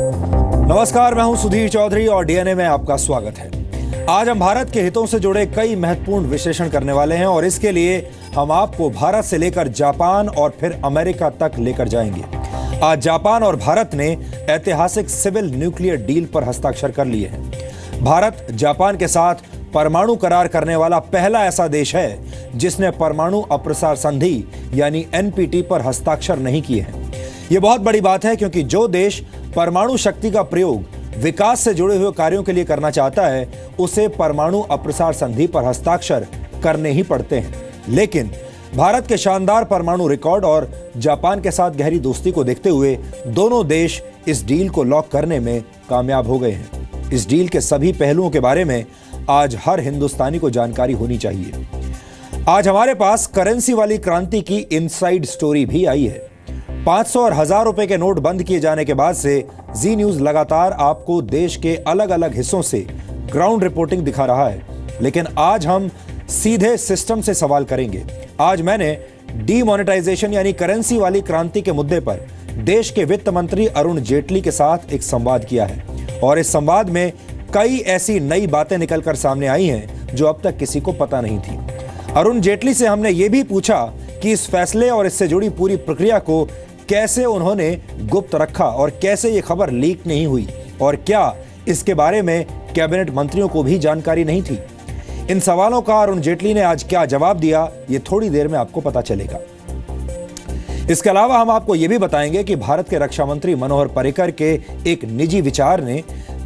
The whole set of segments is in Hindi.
नमस्कार, मैं हूं सुधीर चौधरी और डीएनए में आपका स्वागत है। आज हम भारत के हितों से जुड़े कई महत्वपूर्ण विश्लेषण करने वाले हैं और इसके लिए हम आपको भारत से लेकर जापान और फिर अमेरिका तक लेकर जाएंगे। आज जापान और भारत ने ऐतिहासिक सिविल न्यूक्लियर डील पर हस्ताक्षर कर लिए हैं। भारत जापान के साथ परमाणु करार करने वाला पहला ऐसा देश है जिसने परमाणु अप्रसार संधि यानी एनपीटी पर हस्ताक्षर नहीं किए हैं। यह बहुत बड़ी बात है क्योंकि जो देश परमाणु शक्ति का प्रयोग विकास से जुड़े हुए कार्यों के लिए करना चाहता है उसे परमाणु अप्रसार संधि पर हस्ताक्षर करने ही पड़ते हैं। लेकिन भारत के शानदार परमाणु रिकॉर्ड और जापान के साथ गहरी दोस्ती को देखते हुए दोनों देश इस डील को लॉक करने में कामयाब हो गए हैं। इस डील के सभी पहलुओं के बारे में आज हर हिंदुस्तानी को जानकारी होनी चाहिए। आज हमारे पास करेंसी वाली क्रांति की इनसाइड स्टोरी भी आई है। 500 और 1000 रुपए के नोट बंद किए जाने के बाद से जी न्यूज लगातार आपको देश के अलग अलग हिस्सों से ग्राउंड रिपोर्टिंग दिखा रहा है, लेकिन आज हम सीधे सिस्टम से सवाल करेंगे। आज मैंने डीमोनेटाइजेशन यानी करेंसी वाली क्रांति के मुद्दे पर देश के वित्त मंत्री अरुण जेटली के साथ एक संवाद किया है और इस संवाद में कई ऐसी नई बातें निकलकर सामने आई हैं जो अब तक किसी को पता नहीं थी। अरुण जेटली से हमने ये भी पूछा कि इस फैसले और इससे जुड़ी पूरी प्रक्रिया को कैसे उन्होंने गुप्त रखा और कैसे ये खबर लीक नहीं हुई और क्या इसके बारे में कैबिनेट मंत्रियों को भी जानकारी नहीं थी। इन सवालों का अरुण जेटली ने आज क्या जवाब दिया ये थोड़ी देर में आपको पता चलेगा। इसके अलावा हम आपको ये भी बताएंगे कि भारत के रक्षा मंत्री मनोहर पर्रिकर के एक निजी विचार ने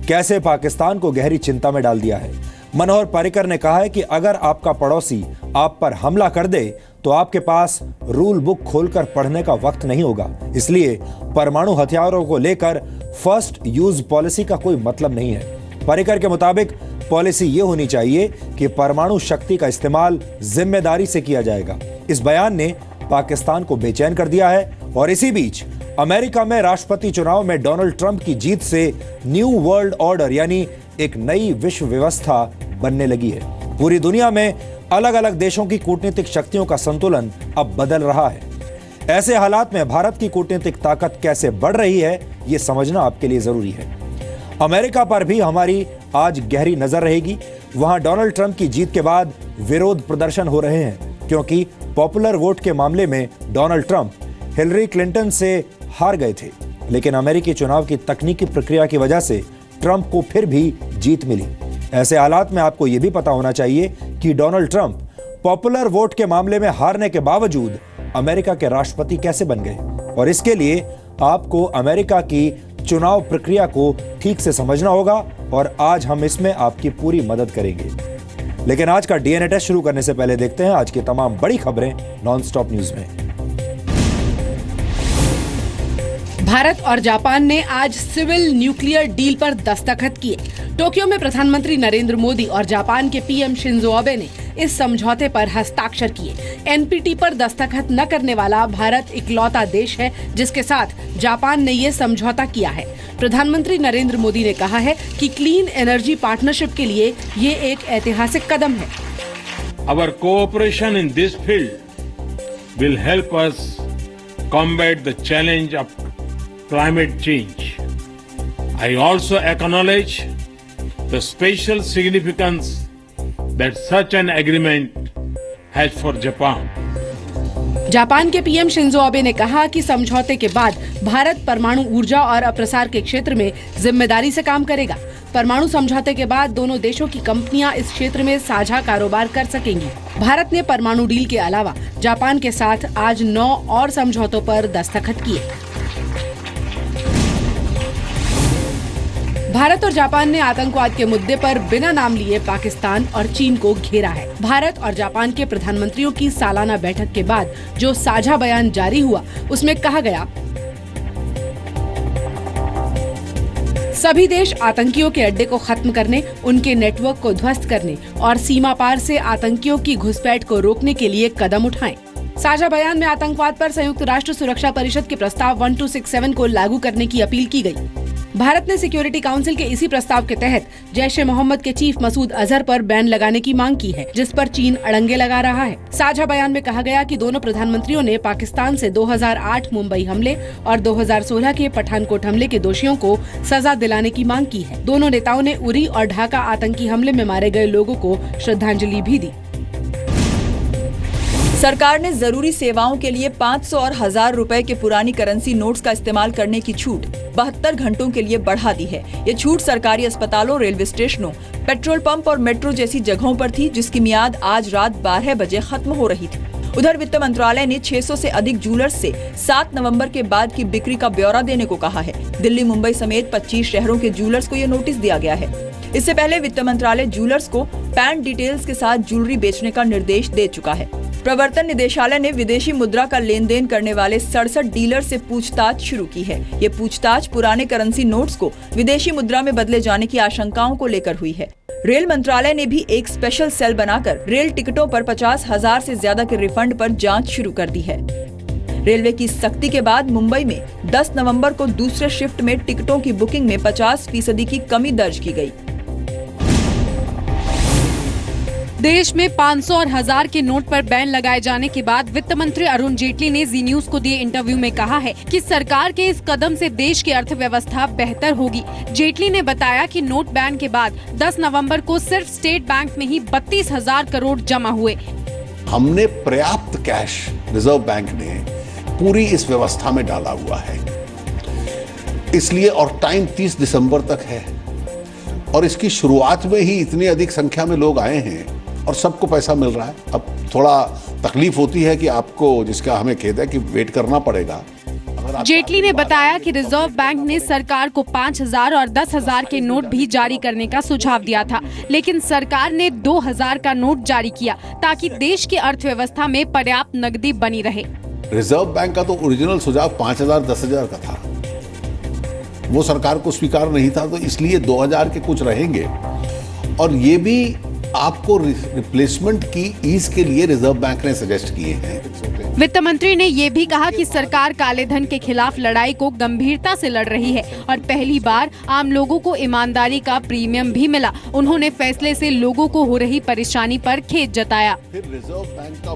कैसे पाकिस्तान को गहरी चिंता में डाल दिया है। मनोहर पर्रिकर ने कहा है कि अगर आपका पड़ोसी आप पर हमला कर दे तो आपके पास रूल बुक खोलकर पढ़ने का वक्त नहीं होगा। इसलिए परमाणु हथियारों को लेकर फर्स्ट यूज पॉलिसी का कोई मतलब नहीं है। पर्रिकर के मुताबिक पॉलिसी ये होनी चाहिए कि परमाणु शक्ति का इस्तेमाल जिम्मेदारी से किया जाएगा। इस बयान ने पाकिस्तान को बेचैन कर दिया है और इसी बीच अमेरिका में राष्ट्रपति चुनाव में डोनाल्ड ट्रंप की जीत से न्यू वर्ल्ड ऑर्डर यानी एक नई विश्व व्यवस्था बनने लगी है। पूरी दुनिया में अलग अलग देशों की कूटनीतिक शक्तियों का संतुलन अब बदल रहा है। ऐसे हालात में भारत की कूटनीतिक ताकत कैसे बढ़ रही है ये समझना आपके लिए जरूरी है। अमेरिका पर भी हमारी आज गहरी नजर रहेगी। वहां डोनाल्ड ट्रंप की जीत के बाद विरोध प्रदर्शन हो रहे हैं क्योंकि पॉपुलर वोट के मामले में डोनाल्ड ट्रंप हिलरी क्लिंटन से हार गए थे, लेकिन अमेरिकी चुनाव की तकनीकी प्रक्रिया की वजह से ट्रंप को फिर भी जीत मिली। ऐसे हालात में आपको यह भी पता होना चाहिए कि डोनाल्ड ट्रंप पॉपुलर वोट के मामले में हारने के बावजूद अमेरिका के राष्ट्रपति कैसे बन गए और इसके लिए आपको अमेरिका की चुनाव प्रक्रिया को ठीक से समझना होगा और आज हम इसमें आपकी पूरी मदद करेंगे। लेकिन आज का डीएनए टेस्ट शुरू करने से पहले देखते हैं आज की तमाम बड़ी खबरें नॉनस्टॉप न्यूज में। भारत और जापान ने आज सिविल न्यूक्लियर डील पर दस्तखत किए। टोक्यो में प्रधानमंत्री नरेंद्र मोदी और जापान के पीएम शिंजो अबे ने इस समझौते पर हस्ताक्षर किए। एनपीटी पर दस्तखत न करने वाला भारत इकलौता देश है जिसके साथ जापान ने ये समझौता किया है। प्रधानमंत्री नरेंद्र मोदी ने कहा है कि क्लीन एनर्जी पार्टनरशिप के लिए ये एक ऐतिहासिक कदम है। Our cooperation in this field will help us combat the challenge of climate change. I also acknowledge the special significance that such an agreement has for Japan. Japan के पीएम शिंजो अबे ने कहा कि समझौते के बाद भारत परमाणु ऊर्जा और अप्रसार के क्षेत्र में जिम्मेदारी से काम करेगा। परमाणु समझौते के बाद दोनों देशों की कंपनियां इस क्षेत्र में साझा कारोबार कर सकेंगी। भारत ने परमाणु डील के अलावा जापान के साथ आज 9 और समझौतों पर दस्तखत किए। भारत और जापान ने आतंकवाद के मुद्दे पर बिना नाम लिए पाकिस्तान और चीन को घेरा है। भारत और जापान के प्रधानमंत्रियों की सालाना बैठक के बाद जो साझा बयान जारी हुआ उसमें कहा गया, सभी देश आतंकियों के अड्डे को खत्म करने, उनके नेटवर्क को ध्वस्त करने और सीमा पार से आतंकियों की घुसपैठ को रोकने के लिए कदम उठाएं। साझा बयान में आतंकवाद पर संयुक्त राष्ट्र सुरक्षा परिषद के प्रस्ताव 1267 को लागू करने की अपील की गई। भारत ने सिक्योरिटी काउंसिल के इसी प्रस्ताव के तहत जैश-ए-मोहम्मद के चीफ मसूद अजहर पर बैन लगाने की मांग की है, जिस पर चीन अड़ंगे लगा रहा है। साझा बयान में कहा गया कि दोनों प्रधानमंत्रियों ने पाकिस्तान से 2008 मुंबई हमले और 2016 के पठानकोट हमले के दोषियों को सजा दिलाने की मांग की है। दोनों नेताओं ने उरी और ढाका आतंकी हमले में मारे गए लोगों को श्रद्धांजलि भी दी। सरकार ने जरूरी सेवाओं के लिए 500 और 1000 रुपए के पुरानी करेंसी नोट्स का इस्तेमाल करने की छूट 72 घंटों के लिए बढ़ा दी है। ये छूट सरकारी अस्पतालों, रेलवे स्टेशनों, पेट्रोल पंप और मेट्रो जैसी जगहों पर थी, जिसकी मियाद आज रात 12 बजे खत्म हो रही थी। उधर वित्त मंत्रालय ने 600 से अधिक जूलर्स से 7 नवंबर के बाद की बिक्री का ब्यौरा देने को कहा है। दिल्ली, मुंबई समेत 25 शहरों के जूलर्स को ये नोटिस दिया गया है। इससे पहले वित्त मंत्रालय जूलर्स को पैन डिटेल्स के साथ ज्वेलरी बेचने का निर्देश दे चुका है। प्रवर्तन निदेशालय ने विदेशी मुद्रा का लेन देन करने वाले 67 डीलर से पूछताछ शुरू की है। ये पूछताछ पुराने करेंसी नोट्स को विदेशी मुद्रा में बदले जाने की आशंकाओं को लेकर हुई है। रेल मंत्रालय ने भी एक स्पेशल सेल बनाकर रेल टिकटों पर 50,000 से ज्यादा के रिफंड पर जांच शुरू कर दी है। रेलवे की सख्ती के बाद मुंबई में 10 नवंबर को दूसरे शिफ्ट में टिकटों की बुकिंग में 50% की कमी दर्ज की गई। देश में 500 और 1000 के नोट पर बैन लगाए जाने के बाद वित्त मंत्री अरुण जेटली ने जी न्यूज को दिए इंटरव्यू में कहा है कि सरकार के इस कदम से देश की अर्थव्यवस्था बेहतर होगी। जेटली ने बताया कि नोट बैन के बाद 10 नवंबर को सिर्फ स्टेट बैंक में ही 32,000 करोड़ जमा हुए। हमने पर्याप्त कैश रिजर्व बैंक ने पूरी इस व्यवस्था में डाला हुआ है, इसलिए और टाइम 30 दिसंबर तक है और इसकी शुरुआत में ही इतनी अधिक संख्या में लोग आए हैं और सबको पैसा मिल रहा है। अब थोड़ा तकलीफ होती है कि आपको, जिसका हमें खेद है कि वेट करना पड़ेगा। जेटली ने बताया कि रिजर्व बैंक ने सरकार को 5,000 और 10,000 के नोट भी जारी करने का सुझाव दिया था, लेकिन सरकार ने 2,000 का नोट जारी किया ताकि देश की अर्थव्यवस्था में पर्याप्त नकदी बनी रहे। रिजर्व बैंक का तो ओरिजिनल सुझाव 5,000 10,000 का था, वो सरकार को स्वीकार नहीं था, तो इसलिए 2,000 के कुछ रहेंगे। और ये भी आपको रिप्लेसमेंट की ईज के लिए रिजर्व बैंक ने सजेस्ट किए हैं। वित्त मंत्री ने ये भी कहा कि सरकार काले धन के खिलाफ लड़ाई को गंभीरता से लड़ रही है और पहली बार आम लोगों को ईमानदारी का प्रीमियम भी मिला। उन्होंने फैसले से लोगों को हो रही परेशानी पर खेद जताया। फिर रिजर्व बैंक का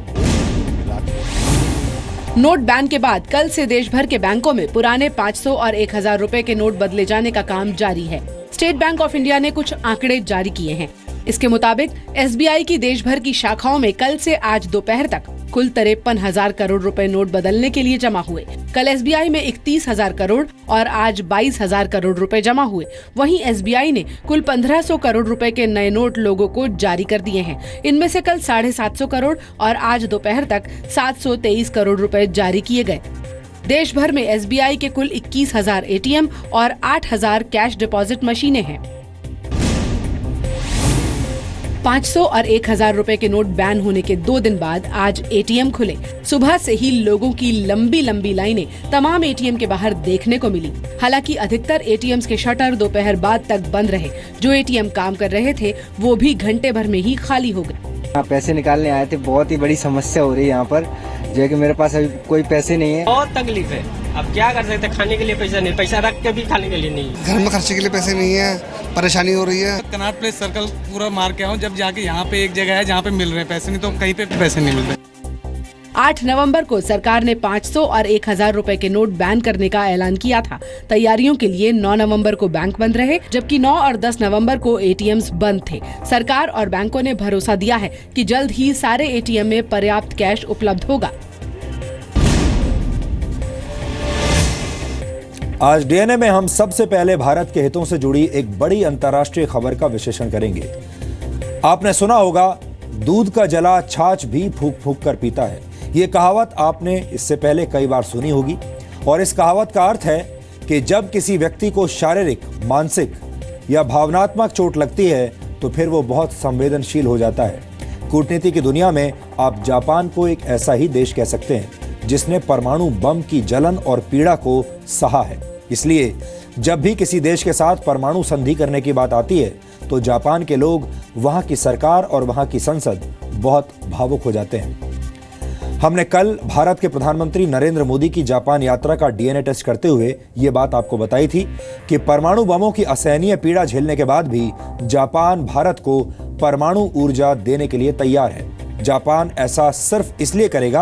नोट बैन के बाद कल से देश भर के बैंकों में पुराने 500 और 1,000 रुपए के नोट बदले जाने का काम जारी है। स्टेट बैंक ऑफ इंडिया ने कुछ आंकड़े जारी किए हैं। इसके मुताबिक SBI की देश भर की शाखाओं में कल से आज दोपहर तक कुल 53,000 करोड़ रुपए नोट बदलने के लिए जमा हुए। कल SBI में 31,000 करोड़ और आज 22,000 करोड़ रुपए जमा हुए। वहीं SBI ने कुल 1,500 करोड़ रुपए के नए नोट लोगों को जारी कर दिए हैं। इनमें से कल 750 करोड़ और आज दोपहर तक 723 करोड़ रुपए जारी किए गए। देश भर में SBI के कुल 21,000 ATM और 8,000 कैश डिपॉजिट मशीनें हैं। 500 और 1,000 रुपए के नोट बैन होने के 2 दिन बाद आज ATM खुले। सुबह से ही लोगों की लंबी लंबी लाइनें तमाम ATM के बाहर देखने को मिली। हालांकि अधिकतर ATMs के शटर दोपहर बाद तक बंद रहे। जो ATM काम कर रहे थे वो भी घंटे भर में ही खाली हो गए। पैसे निकालने आए थे, बहुत ही बड़ी समस्या हो रही है यहाँ पर, जो है कि मेरे पास अभी कोई पैसे नहीं है। बहुत तकलीफ है, अब क्या कर सकते, खाने के लिए पैसा नहीं, पैसा रख के भी खाने के लिए नहीं, घर में खर्चे के लिए पैसे नहीं है, परेशानी हो रही है। कनॉट प्लेस सर्कल पूरा मार के आऊँ, जब जाके यहाँ पे एक जगह है जहाँ पे मिल रहे हैं पैसे, नहीं तो कहीं पे पैसे नहीं मिल रहे। 8 नवंबर को सरकार ने 500 और 1,000 रुपए के नोट बैन करने का ऐलान किया था। तैयारियों के लिए 9 नवंबर को बैंक बंद रहे, जबकि 9 और 10 नवंबर को ATMs बंद थे। सरकार और बैंकों ने भरोसा दिया है कि जल्द ही सारे ATM में पर्याप्त कैश उपलब्ध होगा। आज DNA में हम सबसे पहले भारत के हितों से जुड़ी एक बड़ी अंतर्राष्ट्रीय खबर का विश्लेषण करेंगे। आपने सुना होगा, दूध का जला छाछ भी फूंक फूंक कर पीता है। ये कहावत आपने इससे पहले कई बार सुनी होगी और इस कहावत का अर्थ है कि जब किसी व्यक्ति को शारीरिक, मानसिक या भावनात्मक चोट लगती है तो फिर वो बहुत संवेदनशील हो जाता है। कूटनीति की दुनिया में आप जापान को एक ऐसा ही देश कह सकते हैं जिसने परमाणु बम की जलन और पीड़ा को सहा है। इसलिए जब भी किसी देश के साथ परमाणु संधि करने की बात आती है तो जापान के लोग, वहां की सरकार और वहां की संसद बहुत भावुक हो जाते हैं। हमने कल भारत के प्रधानमंत्री नरेंद्र मोदी की जापान यात्रा का डीएनए टेस्ट करते हुए ये बात आपको बताई थी कि परमाणु बमों की असहनीय पीड़ा झेलने के बाद भी जापान भारत को परमाणु ऊर्जा देने के लिए तैयार है। जापान ऐसा सिर्फ इसलिए करेगा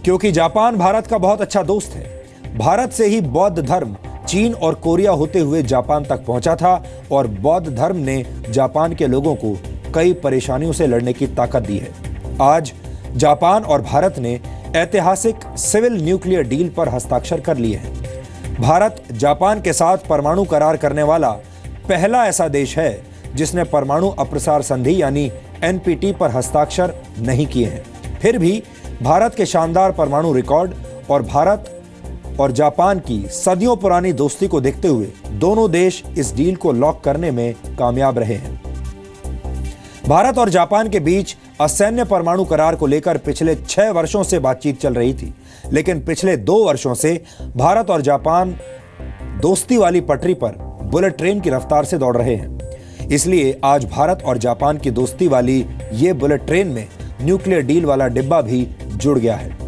क्योंकि जापान भारत का बहुत अच्छा दोस्त है। भारत से ही बौद्ध धर्म चीन और कोरिया होते हुए जापान तक पहुंचा था और बौद्ध धर्म ने जापान के लोगों को कई परेशानियों से लड़ने की ताकत दी है। आज जापान और भारत ने ऐतिहासिक सिविल न्यूक्लियर डील पर हस्ताक्षर कर लिए हैं। भारत जापान के साथ परमाणु करार करने वाला पहला ऐसा देश है जिसने परमाणु अप्रसार संधि यानी एनपीटी पर हस्ताक्षर नहीं किए हैं। फिर भी भारत के शानदार परमाणु रिकॉर्ड और भारत और जापान की सदियों पुरानी दोस्ती को देखते हुए दोनों देश इस डील को लॉक करने में कामयाब रहे हैं। भारत और जापान के बीच असैन्य परमाणु करार को लेकर पिछले 6 वर्षों से बातचीत चल रही थी, लेकिन पिछले 2 वर्षों से भारत और जापान दोस्ती वाली पटरी पर बुलेट ट्रेन की रफ्तार से दौड़ रहे हैं। इसलिए आज भारत और जापान की दोस्ती वाली ये बुलेट ट्रेन में न्यूक्लियर डील वाला डिब्बा भी जुड़ गया है।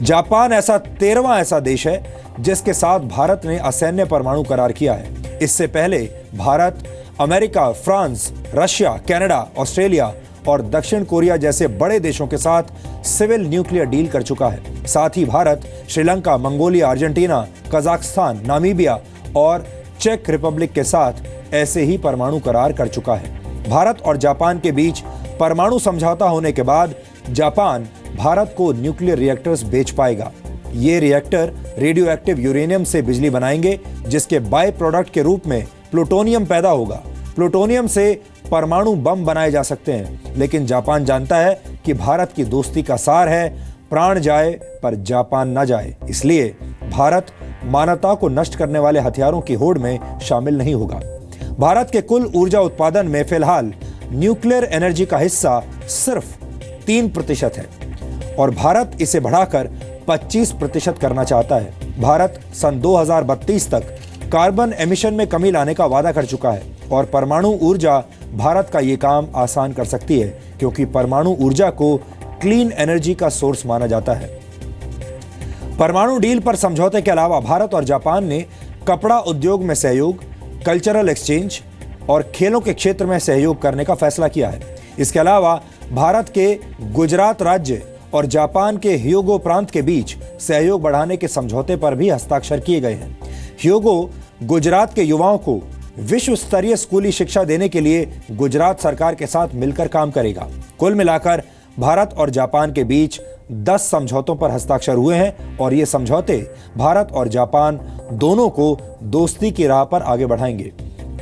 जापान ऐसा 13वां ऐसा देश है जिसके साथ भारत ने असैन्य परमाणु करार किया है। इससे पहले Bharat America, France, Russia, Canada, Australia और दक्षिण कोरिया जैसे बड़े देशों के साथ सिविल न्यूक्लियर डील कर चुका है। साथ ही Bharat Sri Lanka, Mongolia, Argentina, Kazakhstan, Namibia और चेक रिपब्लिक के साथ ऐसे ही परमाणु करार कर चुका है। भारत और जापान के बीच परमाणु समझौता होने के बाद जापान भारत को न्यूक्लियर रिएक्टर्स बेच पाएगा। ये रिएक्टर रेडियो एक्टिव यूरेनियम से बिजली बनाएंगे, जिसके बाय प्रोडक्ट के रूप में प्लूटोनियम पैदा होगा। प्लूटोनियम से परमाणु बम बनाए जा सकते हैं, लेकिन जापान जानता है कि भारत की दोस्ती का सार है प्राण जाए पर जापान न जाए। इसलिए भारत मानवता को नष्ट करने वाले हथियारों की होड़ में शामिल नहीं होगा। भारत के कुल ऊर्जा उत्पादन में फिलहाल न्यूक्लियर एनर्जी का हिस्सा सिर्फ 3% है और भारत इसे बढ़ाकर 25% करना चाहता है। भारत सन 2032 तक कार्बन एमिशन में कमी लाने का वादा कर चुका है और परमाणु ऊर्जा भारत का ये काम आसान कर सकती है, क्योंकि परमाणु ऊर्जा को क्लीन एनर्जी का सोर्स माना जाता है। परमाणु डील पर समझौते के अलावा भारत और जापान ने कपड़ा उद्योग में सहयोग, कल्चरल एक्सचेंज और खेलों के क्षेत्र में सहयोग करने का फैसला किया है। इसके अलावा भारत के गुजरात राज्य और जापान के ह्योगो प्रांत के बीच सहयोग बढ़ाने के समझौते पर भी हस्ताक्षर किए गए हैं। ह्योगो गुजरात के युवाओं को विश्व स्तरीय स्कूली शिक्षा देने के लिए गुजरात सरकार के साथ मिलकर काम करेगा। कुल मिलाकर भारत और जापान के बीच 10 समझौतों पर हस्ताक्षर हुए हैं और ये समझौते भारत और जापान दोनों को दोस्ती की राह पर आगे बढ़ाएंगे।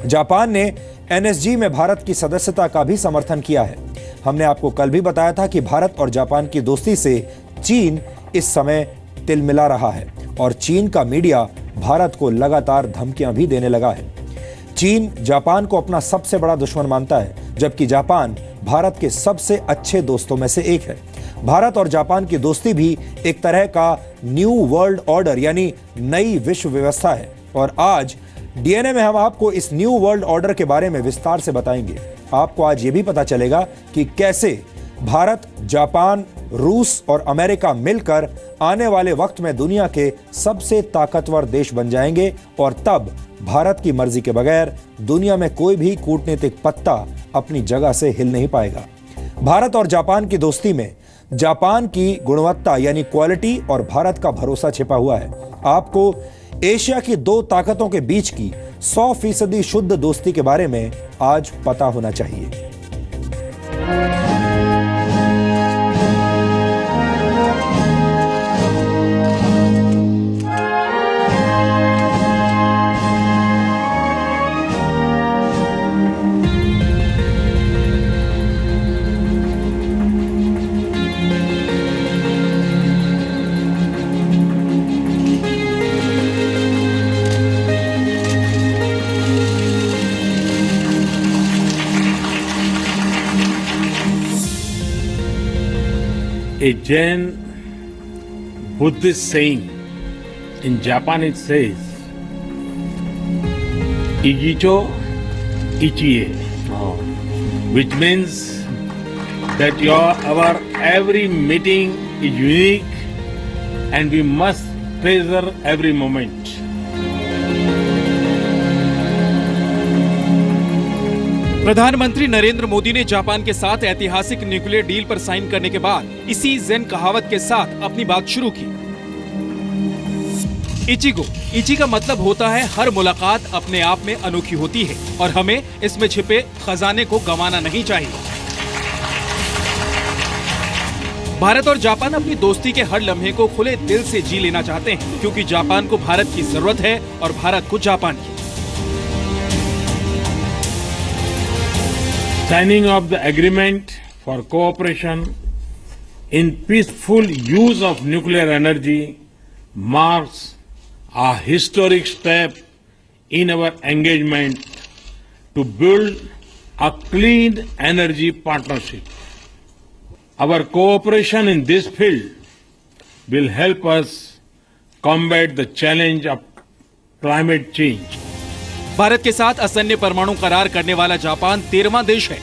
जापान ने एनएसजी में भारत की सदस्यता का भी समर्थन किया है। हमने आपको कल भी बताया था कि भारत और जापान की दोस्ती से चीन इस समय तिलमिला रहा है और चीन का मीडिया भारत को लगातार धमकियां भी देने लगा है। चीन जापान को अपना सबसे बड़ा दुश्मन मानता है, जबकि जापान भारत के सबसे अच्छे दोस्तों में से एक है। भारत और जापान की दोस्ती भी एक तरह का न्यू वर्ल्ड ऑर्डर यानी नई विश्व व्यवस्था है और आज डीएनए में हम आपको इस न्यू वर्ल्ड ऑर्डर के बारे में विस्तार से बताएंगे। आपको आज ये भी पता चलेगा कि कैसे भारत, जापान, रूस और अमेरिका मिलकर आने वाले वक्त में दुनिया के सबसे ताकतवर देश बन जाएंगे और तब भारत की मर्जी के बगैर दुनिया में कोई भी कूटनीतिक पत्ता अपनी जगह से हिल नहीं पाएगा। भारत और जापान की दोस्ती में जापान की गुणवत्ता यानी क्वालिटी और भारत का भरोसा छिपा हुआ है। आपको एशिया की 2 ताकतों के बीच की 100% शुद्ध दोस्ती के बारे में आज पता होना चाहिए। A Jain Buddhist saying in Japan it says, Igicho Ichie, which means that our every meeting is unique and we must treasure every moment. प्रधानमंत्री नरेंद्र मोदी ने जापान के साथ ऐतिहासिक न्यूक्लियर डील पर साइन करने के बाद इसी ज़ेन कहावत के साथ अपनी बात शुरू की। इचिगो, इची का मतलब होता है हर मुलाकात अपने आप में अनोखी होती है और हमें इसमें छिपे खजाने को गंवाना नहीं चाहिए। भारत और जापान अपनी दोस्ती के हर लम्हे को खुले दिल से जी लेना चाहते हैं, क्योंकि जापान को भारत की जरूरत है और भारत को जापान की। Signing of the agreement for cooperation in peaceful use of nuclear energy marks a historic step in our engagement to build a clean energy partnership. Our cooperation in this field will help us combat the challenge of climate change. Bharat के साथ असैन्य परमाणु करार करने वाला जापान 13वां देश है,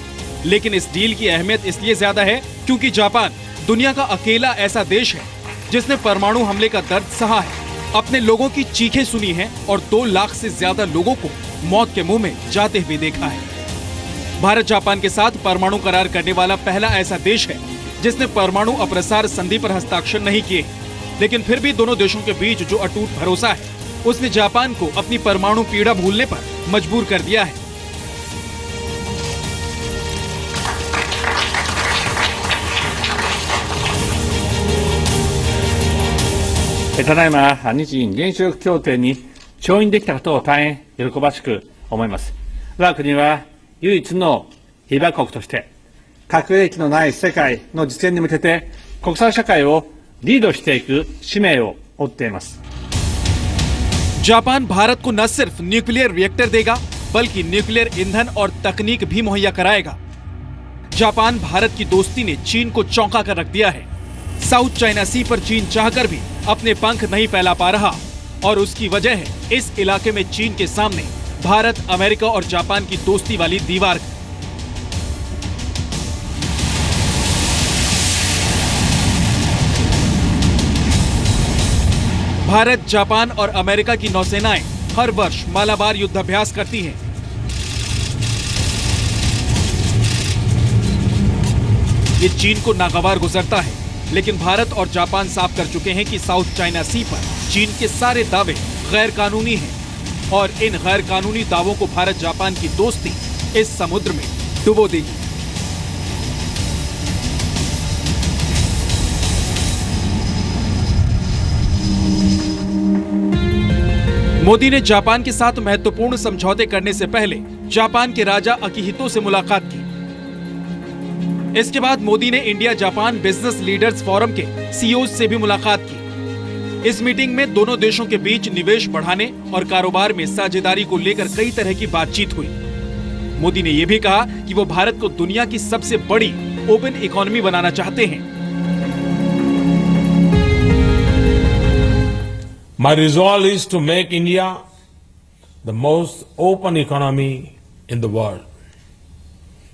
लेकिन इस डील की अहमियत इसलिए ज्यादा है क्योंकि जापान दुनिया का अकेला ऐसा देश है जिसने परमाणु हमले का दर्द सहा है, अपने लोगों की चीखें सुनी हैं और 2 लाख से ज्यादा लोगों को मौत के मुंह में जाते हुए देखा है। भारत जापान के साथ परमाणु करार करने वाला पहला ऐसा देश है जिसने परमाणु अप्रसार संधि पर हस्ताक्षर नहीं किए, लेकिन फिर भी दोनों देशों के बीच जो अटूट भरोसा है उसने जापान को अपनी परमाणु पीड़ा भूलने पर मजबूर कर दिया है।ただいま日印原子力協定に調印できたことを大変喜ばしく思います。我が国は唯一の被爆国として核兵器のない世界の実現に向けて国際社会をリードしていく使命を負っています。जापान भारत को न सिर्फ न्यूक्लियर रिएक्टर देगा बल्कि न्यूक्लियर ईंधन और तकनीक भी मुहैया कराएगा। जापान भारत की दोस्ती ने चीन को चौंका कर रख दिया है। साउथ चाइना सी पर चीन चाहकर भी अपने पंख नहीं फैला पा रहा और उसकी वजह है इस इलाके में चीन के सामने भारत, अमेरिका और जापान की दोस्ती वाली दीवार। भारत, जापान और अमेरिका की नौसेनाएं हर वर्ष मालाबार युद्धाभ्यास करती हैं। ये चीन को नागवार गुजरता है, लेकिन भारत और जापान साफ कर चुके हैं कि साउथ चाइना सी पर चीन के सारे दावे गैर कानूनी हैं और इन गैर कानूनी दावों को भारत जापान की दोस्ती इस समुद्र में डुबो देगी। मोदी ने जापान के साथ महत्वपूर्ण समझौते करने से पहले जापान के राजा अकिहितो से मुलाकात की। इसके बाद मोदी ने India Japan business leaders forum के सीईओ से भी मुलाकात की। इस मीटिंग में दोनों देशों के बीच निवेश बढ़ाने और कारोबार में साझेदारी को लेकर कई तरह की बातचीत हुई। मोदी ने यह भी कहा कि वो भारत को दुनिया की सबसे बड़ी ओपन इकोनॉमी बनाना चाहते हैं। My resolve is to make India the most open economy in the world.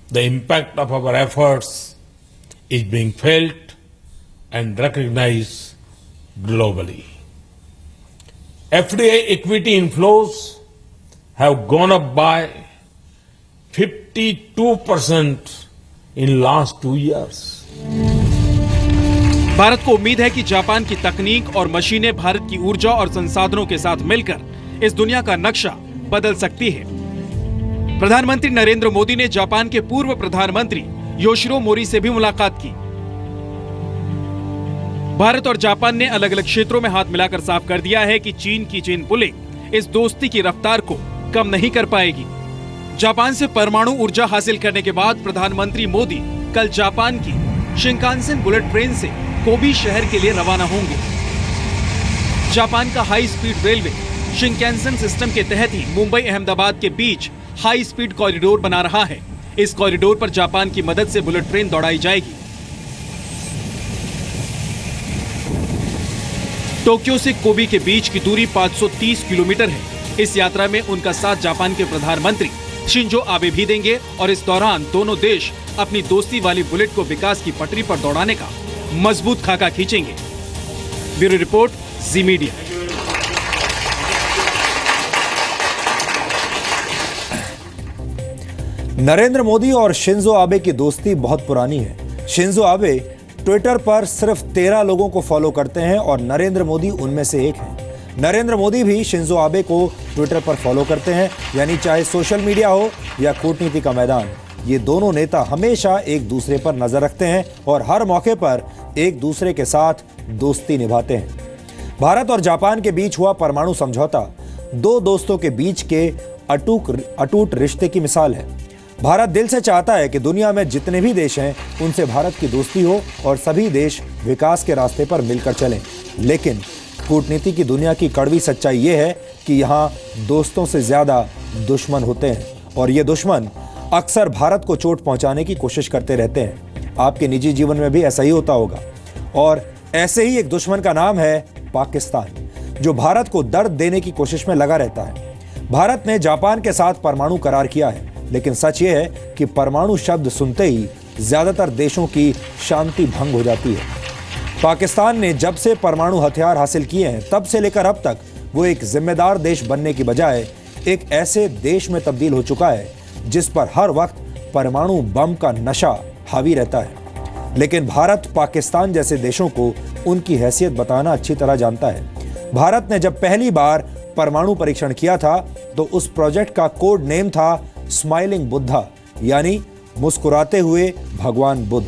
The impact of our efforts is being felt and recognized globally. FDI equity inflows have gone up by 52% in last 2 years. Bharat को उम्मीद है कि जापान की तकनीक और मशीनें भारत की ऊर्जा और संसाधनों के साथ मिलकर इस दुनिया का नक्शा बदल सकती है। प्रधानमंत्री नरेंद्र मोदी ने जापान के पूर्व प्रधानमंत्री योशिरो मोरी से भी मुलाकात की। भारत और जापान ने अलग अलग क्षेत्रों में हाथ मिलाकर साफ कर दिया है कि चीन की चेन पुलिंग इस दोस्ती की रफ्तार को कम नहीं कर पाएगी। जापान से परमाणु ऊर्जा हासिल करने के बाद प्रधानमंत्री मोदी कल जापान की शिंकानसेन बुलेट ट्रेन से कोबी शहर के लिए रवाना होंगे। जापान का high speed railway Shinkansen system के तहत ही मुंबई अहमदाबाद के बीच हाई स्पीड कॉरिडोर बना रहा है। इस कॉरिडोर पर जापान की मदद से बुलेट ट्रेन दौड़ाई जाएगी। टोक्यो से कोबी के बीच की दूरी 530 किलोमीटर है। इस यात्रा में उनका साथ जापान के प्रधानमंत्री शिंजो आबे भी देंगे और इस दौरान दोनों देश अपनी दोस्ती वाली बुलेट को विकास की पटरी पर दौड़ाने का मजबूत खाका खींचेंगे। ब्यूरो रिपोर्ट, जी मीडिया। नरेंद्र मोदी और शिंजो आबे की दोस्ती बहुत पुरानी है। शिंजो आबे ट्विटर पर सिर्फ 13 लोगों को फॉलो करते हैं और नरेंद्र मोदी उनमें से एक हैं। नरेंद्र मोदी भी शिंजो आबे को ट्विटर पर फॉलो करते हैं, यानी चाहे सोशल मीडिया हो या कूटनीति का मैदान, ये दोनों नेता हमेशा एक दूसरे पर नजर रखते हैं और हर मौके पर एक दूसरे के साथ दोस्ती निभाते हैं। भारत और जापान के बीच हुआ परमाणु समझौता दो दोस्तों के बीच के अटूट रिश्ते की मिसाल है। भारत दिल से चाहता है कि दुनिया में जितने भी देश हैं उनसे भारत की दोस्ती हो और सभी देश विकास के रास्ते पर मिलकर चलें। लेकिन कूटनीति की दुनिया की कड़वी सच्चाई ये है कि यहाँ दोस्तों से ज्यादा दुश्मन होते हैं और ये दुश्मन अक्सर भारत को चोट पहुंचाने की कोशिश करते रहते हैं। आपके निजी जीवन में भी ऐसा ही होता होगा। और ऐसे ही एक दुश्मन का नाम है पाकिस्तान, जो भारत को दर्द देने की कोशिश में लगा रहता है। भारत ने जापान के साथ परमाणु करार किया है, लेकिन सच ये है कि परमाणु शब्द सुनते ही ज्यादातर देशों की शांति भंग हो जाती है। पाकिस्तान ने जब से परमाणु हथियार हासिल किए हैं तब से लेकर अब तक वो एक जिम्मेदार देश बनने की बजाय एक ऐसे देश में तब्दील हो चुका है जिस पर हर वक्त परमाणु बम का नशा हावी रहता है। लेकिन भारत पाकिस्तान जैसे देशों को उनकी हैसियत बताना अच्छी तरह जानता है। भारत ने जब पहली बार परमाणु परीक्षण किया था तो उस प्रोजेक्ट का कोड नेम था स्माइलिंग बुद्धा, यानी मुस्कुराते हुए भगवान बुद्ध।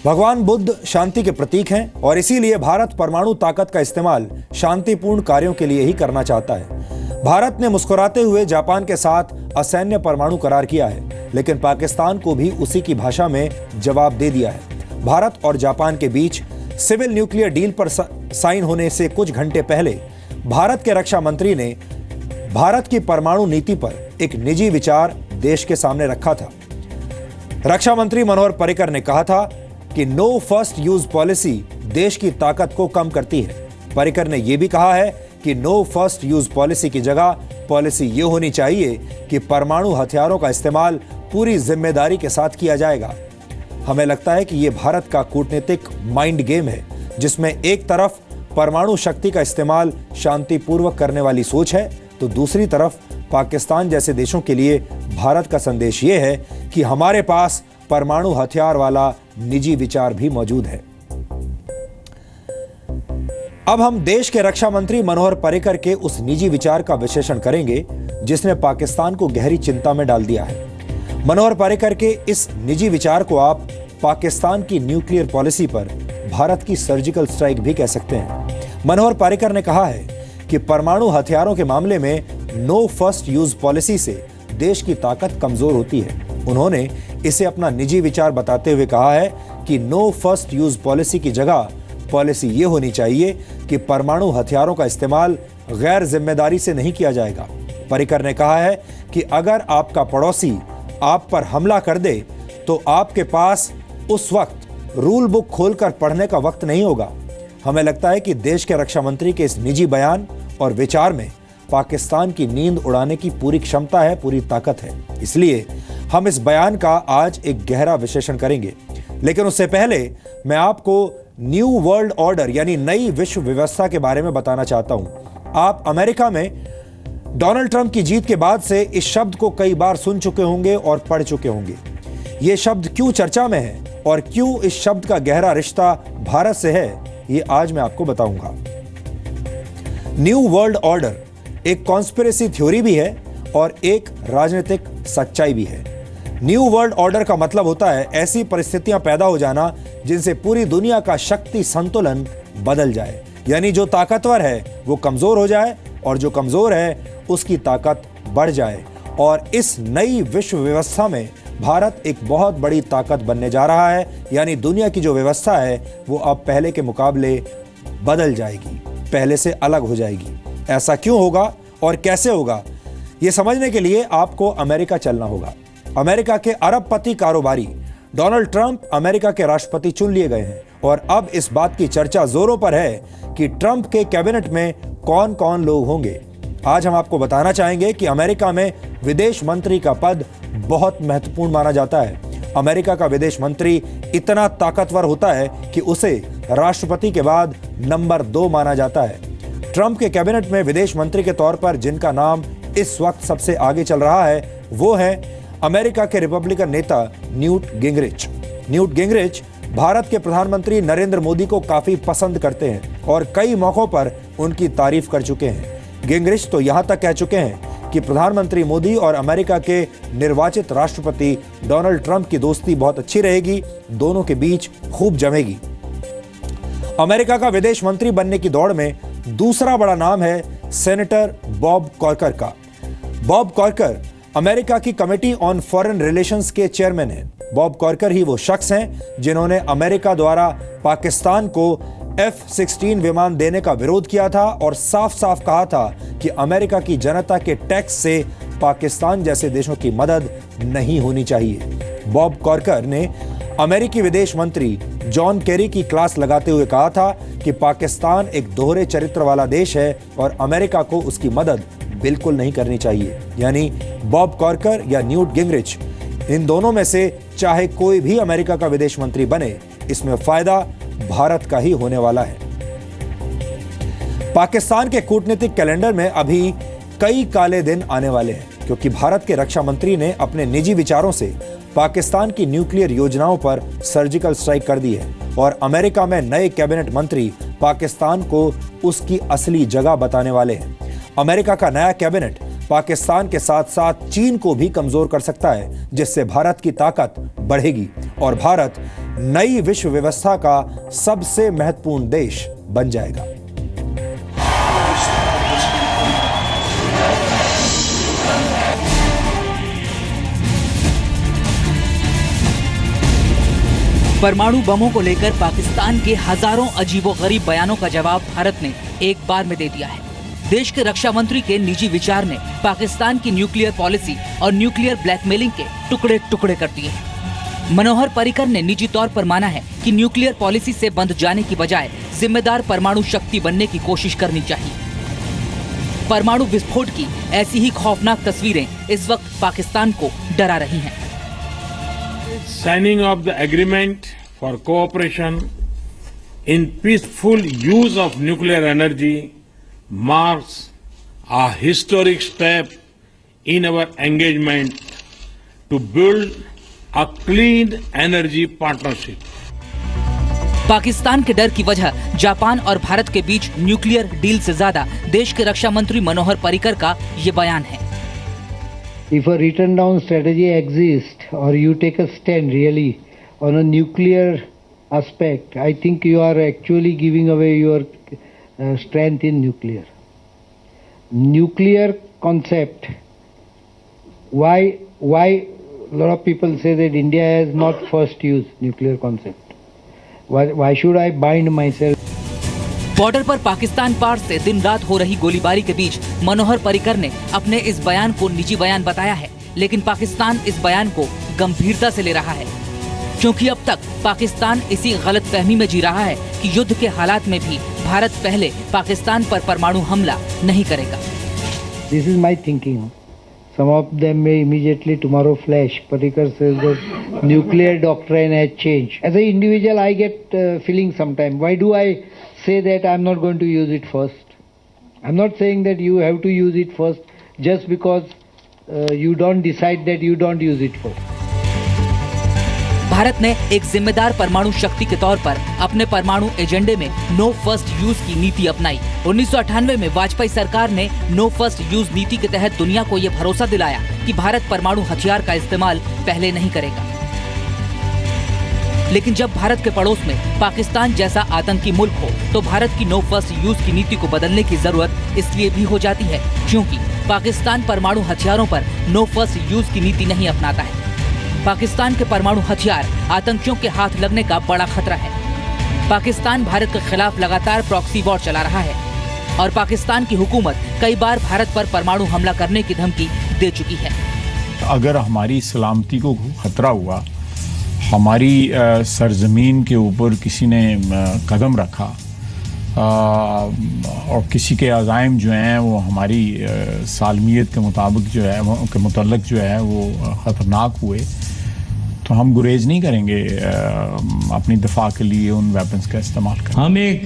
भगवान बुद्ध शांति के प्रतीक हैं और इसीलिए भारत परमाणु ताकत का इस्तेमाल शांतिपूर्ण कार्यों के लिए ही करना चाहता है। भारत ने मुस्कुराते हुए जापान के साथ असैन्य परमाणु करार किया है, लेकिन पाकिस्तान को भी उसी की भाषा में जवाब दे दिया है। भारत और जापान के बीच सिविल न्यूक्लियर डील पर साइन होने से कुछ घंटे पहले भारत के रक्षा मंत्री ने भारत की परमाणु नीति पर एक निजी विचार देश के सामने रखा था। रक्षा मंत्री मनोहर पर्रिकर ने कहा था कि नो फर्स्ट यूज पॉलिसी देश की ताकत को कम करती है। पर्रिकर ने यह भी कहा है कि नो फर्स्ट यूज पॉलिसी की जगह पॉलिसी ये होनी चाहिए कि परमाणु हथियारों का इस्तेमाल पूरी जिम्मेदारी के साथ किया जाएगा। हमें लगता है कि यह भारत का कूटनीतिक माइंड गेम है, जिसमें एक तरफ परमाणु शक्ति का इस्तेमाल शांतिपूर्वक करने वाली सोच है, तो दूसरी तरफ पाकिस्तान जैसे देशों के लिए भारत का संदेश ये है कि हमारे पास परमाणु हथियार वाला निजी विचार भी मौजूद है। अब हम देश के रक्षा मंत्री मनोहर पर्रिकर के उस निजी विचार का विश्लेषण करेंगे जिसने पाकिस्तान को गहरी चिंता में डाल दिया है। मनोहर पर्रिकर के इस निजी विचार को आप पाकिस्तान की न्यूक्लियर पॉलिसी पर भारत की सर्जिकल स्ट्राइक भी कह सकते हैं। मनोहर पर्रिकर ने कहा है कि परमाणु हथियारों के मामले में नो फर्स्ट यूज पॉलिसी से देश की ताकत कमजोर होती है। उन्होंने इसे अपना निजी विचार बताते हुए कहा है कि नो फर्स्ट यूज पॉलिसी की जगह पॉलिसी ये होनी चाहिए कि परमाणु हथियारों का इस्तेमाल गैर जिम्मेदारी से नहीं किया जाएगा। पर्रिकर ने कहा है कि अगर आपका पड़ोसी आप पर हमला कर दे तो आपके पास उस वक्त रूल बुक खोलकर पढ़ने का वक्त नहीं होगा। हमें लगता है कि देश के रक्षा मंत्री के इस निजी बयान और विचार में पाकिस्तान की नींद उड़ाने की पूरी क्षमता है, पूरी ताकत है। इसलिए हम इस बयान का आज एक गहरा विश्लेषण करेंगे, लेकिन उससे पहले मैं आपको न्यू वर्ल्ड ऑर्डर यानी नई विश्व व्यवस्था के बारे में बताना चाहता हूं। आप अमेरिका में डोनाल्ड ट्रंप की जीत के बाद से इस शब्द को कई बार सुन चुके होंगे और पढ़ चुके होंगे। यह शब्द क्यों चर्चा में है और क्यों इस शब्द का गहरा रिश्ता भारत से है, ये आज मैं आपको बताऊंगा। न्यू वर्ल्ड ऑर्डर एक कॉन्स्पिरेसी थ्योरी भी है और एक राजनीतिक सच्चाई भी है। न्यू वर्ल्ड ऑर्डर का मतलब होता है ऐसी परिस्थितियां पैदा हो जाना जिनसे पूरी दुनिया का शक्ति संतुलन बदल जाए, यानी जो ताकतवर है वो कमजोर हो जाए और जो कमजोर है उसकी ताकत बढ़ जाए। और इस नई विश्व व्यवस्था में भारत एक बहुत बड़ी ताकत बनने जा रहा है, यानी दुनिया की जो व्यवस्था है वो अब पहले के मुकाबले बदल जाएगी, पहले से अलग हो जाएगी। ऐसा क्यों होगा और कैसे होगा, ये समझने के लिए आपको अमेरिका चलना होगा। अमेरिका के अरबपति कारोबारी डोनाल्ड ट्रंप अमेरिका के राष्ट्रपति चुन लिए गए हैं और अब इस बात की चर्चा जोरों पर है कि ट्रंप के कैबिनेट में कौन कौन लोग होंगे। आज हम आपको बताना चाहेंगे कि अमेरिका में विदेश मंत्री का पद बहुत महत्वपूर्ण माना जाता है। अमेरिका का विदेश मंत्री इतना ताकतवर होता है कि उसे राष्ट्रपति के बाद नंबर 2 माना जाता है। ट्रंप के कैबिनेट में विदेश मंत्री के तौर पर जिनका नाम इस वक्त सबसे आगे चल रहा है वो है अमेरिका के रिपब्लिकन नेता Newt Gingrich. Newt Gingrich Bharat के प्रधानमंत्री नरेंद्र मोदी को काफी पसंद करते हैं और कई मौकों पर उनकी तारीफ कर चुके हैं। गिंगरिच तो यहां तक कह चुके हैं कि प्रधानमंत्री मोदी और अमेरिका के निर्वाचित राष्ट्रपति डोनाल्ड ट्रंप की दोस्ती बहुत अच्छी रहेगी, दोनों के बीच खूब जमेगी। अमेरिका का विदेश मंत्री बनने की दौड़ में दूसरा बड़ा नाम है सेनेटर बॉब कॉर्कर का। बॉब कॉर्कर अमेरिका की कमेटी ऑन फॉरेन रिलेशंस के चेयरमैन हैं। बॉब कॉर्कर ही वो शख्स हैं जिन्होंने अमेरिका द्वारा पाकिस्तान को F-16 विमान देने का विरोध किया था और साफ साफ कहा था कि अमेरिका की जनता के टैक्स से पाकिस्तान जैसे देशों की मदद नहीं होनी चाहिए। बॉब कॉर्कर ने अमेरिकी विदेश मंत्री जॉन केरी की क्लास लगाते हुए कहा था कि पाकिस्तान एक दोहरे चरित्र वाला देश है और अमेरिका को उसकी मदद बिल्कुल नहीं करनी चाहिए। यानी बॉब कॉर्कर या न्यूट गिंगरिच, इन दोनों में से चाहे कोई भी अमेरिका का विदेश मंत्री बने, इसमें फायदा भारत का ही होने वाला है। पाकिस्तान के कूटनीतिक कैलेंडर में अभी कई काले दिन आने वाले हैं, क्योंकि भारत के रक्षा मंत्री ने अपने निजी विचारों से पाकिस्तान की न्यूक्लियर योजनाओं पर सर्जिकल स्ट्राइक कर दी है और अमेरिका में नए कैबिनेट मंत्री पाकिस्तान को उसकी असली जगह बताने वाले हैं। अमेरिका का नया कैबिनेट पाकिस्तान के साथ साथ चीन को भी कमजोर कर सकता है, जिससे भारत की ताकत बढ़ेगी और भारत नई विश्व व्यवस्था का सबसे महत्वपूर्ण देश बन जाएगा। परमाणु बमों को लेकर पाकिस्तान के हजारों अजीबोगरीब बयानों का जवाब भारत ने एक बार में दे दिया है। देश के रक्षा मंत्री के निजी विचार ने पाकिस्तान की न्यूक्लियर पॉलिसी और न्यूक्लियर ब्लैकमेलिंग के टुकड़े टुकड़े कर दिए हैं। मनोहर पर्रिकर ने निजी तौर पर माना है कि न्यूक्लियर पॉलिसी से बंध जाने की बजाय जिम्मेदार परमाणु शक्ति बनने की कोशिश करनी चाहिए। परमाणु विस्फोट की ऐसी ही खौफनाक तस्वीरें इस वक्त पाकिस्तान को डरा रही हैं। Signing of the agreement for cooperation in peaceful use of nuclear energy marks a historic step in our engagement to build a clean energy partnership. Pakistan के डर की वजह जापान और भारत के बीच न्यूक्लियर डील से ज्यादा देश के रक्षा मंत्री मनोहर पर्रिकर का ये बयान है। If a written down strategy exists or you take a stand really on a nuclear aspect, I think you are actually giving away your strength in nuclear. Nuclear concept, why a lot of people say that India has not first used nuclear concept. Why should I bind myself? Border पर पाकिस्तान पार से दिन रात हो रही गोलीबारी के बीच मनोहर पर्रिकर ने अपने इस बयान को निजी बयान बताया है, लेकिन पाकिस्तान इस बयान को गंभीरता से ले रहा है, क्योंकि अब तक पाकिस्तान इसी गलतफहमी में जी रहा है कि युद्ध के हालात में भी भारत पहले पाकिस्तान पर परमाणु हमला नहीं करेगा। This is my thinking. Some of them may immediately tomorrow flash. Parikar says that nuclear doctrine has changed. As an individual, I get feeling sometimes. Why do I say that I'm not going to use it first? I'm not saying that you have to use it first just because you don't decide that you don't use it first. Bharat ने एक जिम्मेदार परमाणु शक्ति के तौर पर अपने परमाणु एजेंडे में नो फर्स्ट यूज की नीति अपनाई। 1998 में वाजपेयी सरकार ने नो फर्स्ट यूज नीति के तहत दुनिया को ये भरोसा दिलाया कि भारत परमाणु हथियार का इस्तेमाल पहले नहीं करेगा। लेकिन जब भारत के पड़ोस में पाकिस्तान जैसा आतंकी मुल्क हो तो भारत की नो फर्स्ट यूज की नीति को बदलने की जरूरत इसलिए भी हो जाती है क्योंकि पाकिस्तान परमाणु हथियारों पर नो फर्स्ट यूज की नीति नहीं अपनाता है। पाकिस्तान के परमाणु हथियार आतंकियों के हाथ लगने का बड़ा खतरा है। पाकिस्तान भारत के खिलाफ लगातार प्रॉक्सी वॉर चला रहा है और पाकिस्तान की हुकूमत कई बार भारत पर परमाणु हमला करने की धमकी दे चुकी है। अगर हमारी सलामती को खतरा हुआ, हमारी सरजमीन के ऊपर किसी ने कदम रखा और किसी के अज़ाइम जो हैं वो हमारी सालमियत के मुताबिक जो है के मुतल्लिक़ जो है वो ख़तरनाक हुए, तो हम गुरेज नहीं करेंगे अपनी दफा के लिए उन वेपन्स का इस्तेमाल करें। हम एक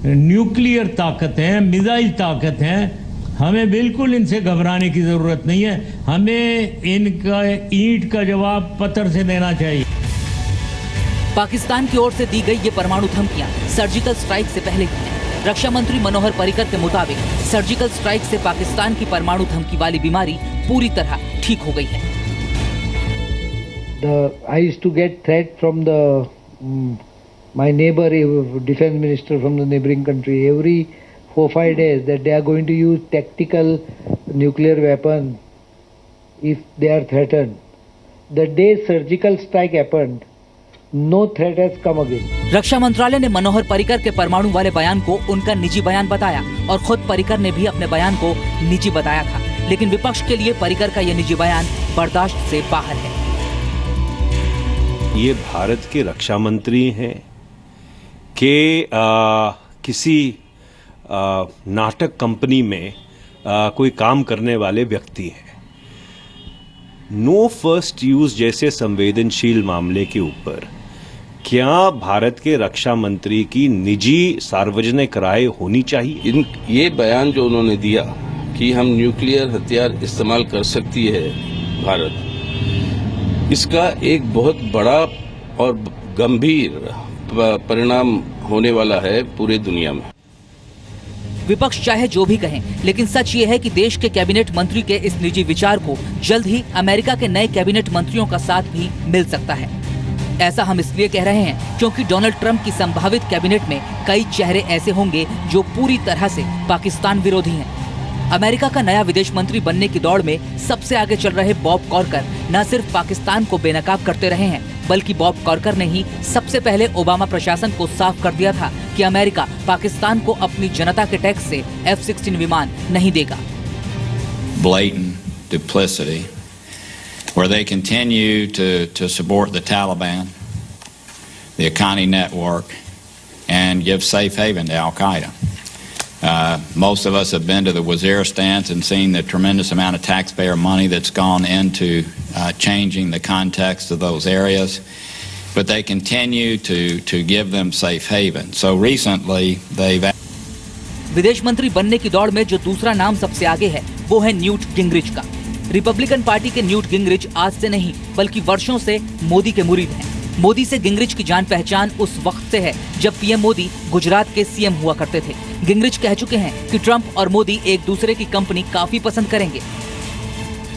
न्यूक्लियर ताकत हैं, मिसाइल ताकत हैं, हमें बिल्कुल इनसे घबराने की जरूरत नहीं है। हमें इनका ईंट का जवाब पत्थर से देना चाहिए। पाकिस्तान की ओर से दी गई ये परमाणु धमकियां सर्जिकल स्ट्राइक से पहले की हैं। रक्षा मंत्री मनोहर पर्रिकर के मुताबिक सर्जिकल स्ट्राइक से पाकिस्तान की परमाणु धमकी वाली बीमारी पूरी तरह ठीक हो गई है। I used to get threat from my neighbor, defense minister from the neighboring country, every 4-5 days that they are going to use tactical nuclear weapon if they are threatened. The day surgical strike happened, no threat has come again. रक्षा मंत्रालय ने मनोहर पर्रिकर के परमाणु वाले बयान को उनका निजी बयान बताया और खुद पर्रिकर ने भी अपने बयान को निजी बताया था, लेकिन विपक्ष के लिए पर्रिकर का यह निजी बयान बर्दाश्त से बाहर है। ये भारत के रक्षा मंत्री हैं कि किसी नाटक कंपनी में कोई काम करने वाले व्यक्ति हैं। नो फर्स्ट यूज जैसे संवेदनशील मामले के ऊपर क्या भारत के रक्षा मंत्री की निजी सार्वजनिक राय होनी चाहिए? ये बयान जो उन्होंने दिया कि हम न्यूक्लियर हथियार इस्तेमाल कर सकती है भारत, इसका एक बहुत बड़ा और गंभीर परिणाम होने वाला है पूरी दुनिया में। विपक्ष चाहे जो भी कहें, लेकिन सच ये है कि देश के कैबिनेट मंत्री के इस निजी विचार को जल्द ही अमेरिका के नए कैबिनेट मंत्रियों का साथ भी मिल सकता है। ऐसा हम इसलिए कह रहे हैं क्योंकि डोनाल्ड ट्रंप की संभावित कैबिनेट में कई चेहरे ऐसे होंगे जो पूरी तरह से पाकिस्तान विरोधी हैं। अमेरिका का नया विदेश मंत्री बनने की दौड़ में सबसे आगे चल रहे बॉब कॉरकर न सिर्फ पाकिस्तान को बेनकाब करते रहे हैं, बल्कि बॉब कॉरकर ने ही सबसे पहले ओबामा प्रशासन को साफ कर दिया था कि अमेरिका पाकिस्तान को अपनी जनता के टैक्स से F-16 विमान नहीं देगा। Blatant duplicity, where they continue to support the Taliban, the Haqqani network, and give safe haven to Al-Qaeda. Most of us have been to the Waziristan and seen the tremendous amount of taxpayer money that's gone into changing the context of those areas, but they continue to give them safe haven. So recently they've विदेश मंत्री बनने की दौड़ में जो दूसरा नाम सबसे आगे है वो है न्यूट गिंगरिच का। रिपब्लिकन पार्टी के न्यूट गिंगरिच आज से नहीं बल्कि वर्षों से मोदी के मुरीद हैं। मोदी से गिंगरिच की जान पहचान उस वक्त से है जब पीएम मोदी गुजरात के सीएम हुआ करते थे। गिंगरिच कह चुके हैं कि ट्रंप और मोदी एक दूसरे की कंपनी काफी पसंद करेंगे।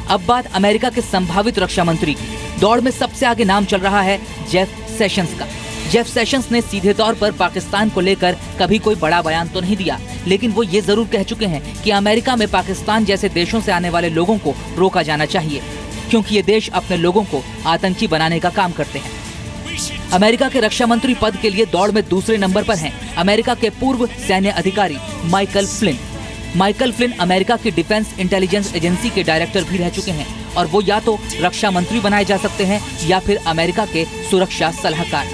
अब बात अमेरिका के संभावित रक्षा मंत्री की। दौड़ में सबसे आगे नाम चल रहा है जेफ सेशंस का। जेफ सेशंस ने सीधे तौर पर पाकिस्तान को लेकर कभी कोई बड़ा बयान तो नहीं दिया, लेकिन वो ये जरूर कह चुके हैं कि अमेरिका में पाकिस्तान जैसे देशों से आने वाले लोगों को रोका जाना चाहिए, क्योंकि ये देश अपने लोगों को आतंकी बनाने का काम करते हैं। अमेरिका के रक्षा मंत्री पद के लिए दौड़ में दूसरे नंबर पर हैं अमेरिका के पूर्व सैन्य अधिकारी Michael Flint. Michael Flint America की डिफेंस इंटेलिजेंस एजेंसी के डायरेक्टर भी रह चुके हैं और वो या तो रक्षा मंत्री बनाए जा सकते हैं या फिर अमेरिका के सुरक्षा सलाहकार।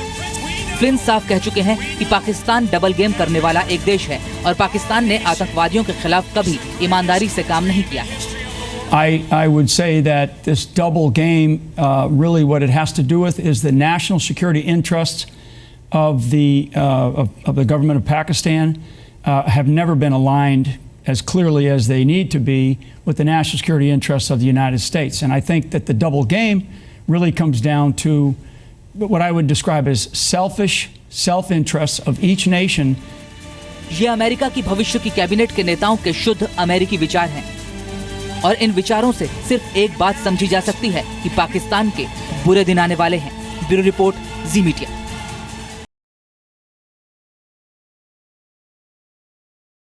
फ्लिन साफ कह चुके हैं कि पाकिस्तान डबल गेम करने वाला एक देश है और पाकिस्तान ने आतंकवादियों के खिलाफ कभी ईमानदारी से काम नहीं किया है। I would say that this double game, really what it has to do with is the national security interests of the government of Pakistan have never been aligned as clearly as they need to be with the national security interests of the United States. And I think that the double game really comes down to what I would describe as selfish self-interests of each nation. ये अमेरिका की भविष्य की कैबिनेट के नेताओं के शुद्ध अमेरिकी विचार हैं और इन विचारों से सिर्फ एक बात समझी जा सकती है कि पाकिस्तान के बुरे दिन आने वाले हैं। ब्यूरो रिपोर्ट, जी मीडिया।